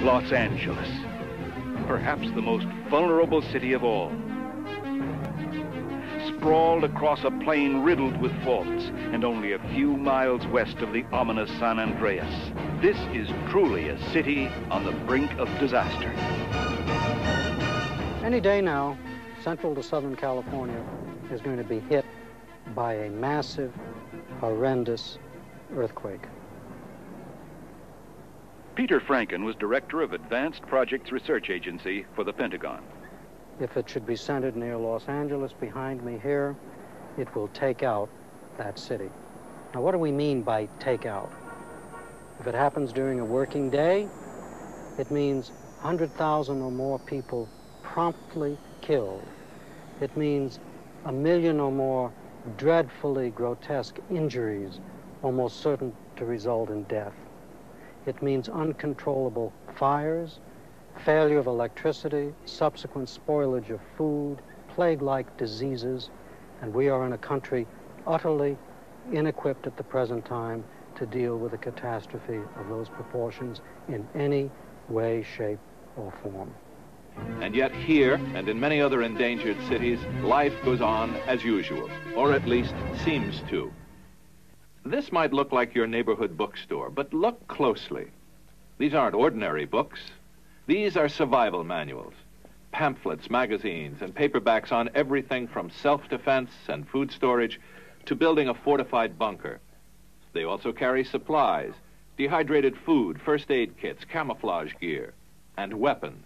Los Angeles, perhaps the most vulnerable city of all. Sprawled across a plain riddled with faults and only a few miles west of the ominous San Andreas, this is truly a city on the brink of disaster. Any day now, Central to Southern California is going to be hit by a massive, horrendous earthquake. Peter Franken was director of Advanced Projects Research Agency for the Pentagon. If it should be centered near Los Angeles behind me here, it will take out that city. Now, what do we mean by take out? If it happens during a working day, it means 100,000 or more people promptly killed. It means 1 million or more dreadfully grotesque injuries, almost certain to result in death. It means uncontrollable fires, failure of electricity, subsequent spoilage of food, plague-like diseases, and we are in a country utterly inequipped at the present time to deal with a catastrophe of those proportions in any way, shape, or form. And yet here, and in many other endangered cities, life goes on as usual, or at least seems to. This might look like your neighborhood bookstore, but look closely. These aren't ordinary books. These are survival manuals, pamphlets, magazines, and paperbacks on everything from self-defense and food storage to building a fortified bunker. They also carry supplies, dehydrated food, first aid kits, camouflage gear, and weapons.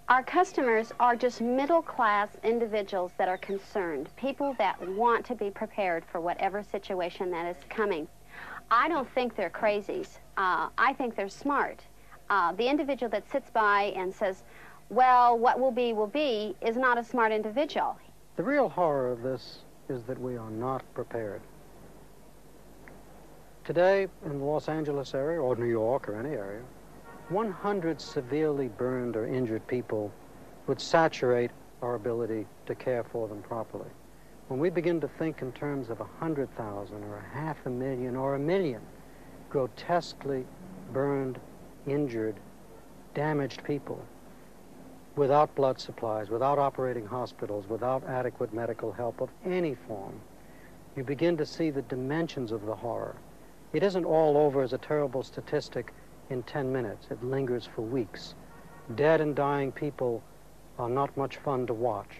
Our customers are just middle-class individuals that are concerned, people that want to be prepared for whatever situation that is coming. I don't think they're crazies. I think they're smart. The individual that sits by and says, well, what will be, is not a smart individual. The real horror of this is that we are not prepared. Today, in the Los Angeles area, or New York, or any area, 100 severely burned or injured people would saturate our ability to care for them properly. When we begin to think in terms of 100,000 or 500,000 or 1 million grotesquely burned, injured, damaged people without blood supplies, without operating hospitals, without adequate medical help of any form, you begin to see the dimensions of the horror. It isn't all over as a terrible statistic in 10 minutes. It lingers for weeks. Dead and dying people are not much fun to watch,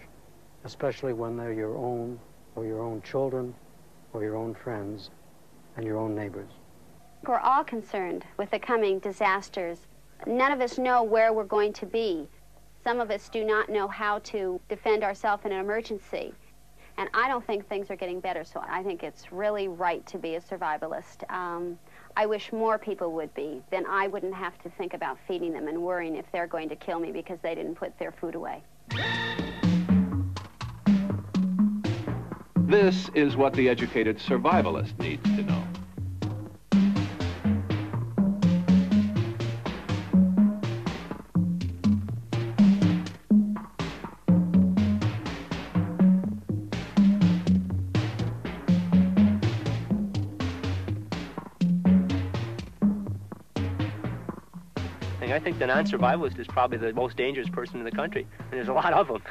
especially when they're your own, or your own children, or your own friends, and your own neighbors. We're all concerned with the coming disasters. None of us know where we're going to be. Some of us do not know how to defend ourselves in an emergency. And I don't think things are getting better, so I think it's really right to be a survivalist. I wish more people would be. Then I wouldn't have to think about feeding them and worrying if they're going to kill me because they didn't put their food away. This is what the educated survivalist needs to know. I think the non-survivalist is probably the most dangerous person in the country, and there's a lot of them.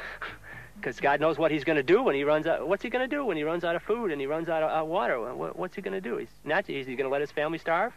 Because God knows what he's going to do when he runs out. What's he going to do when he runs out of food and he runs out of water? What's he going to do? He's going to let his family starve?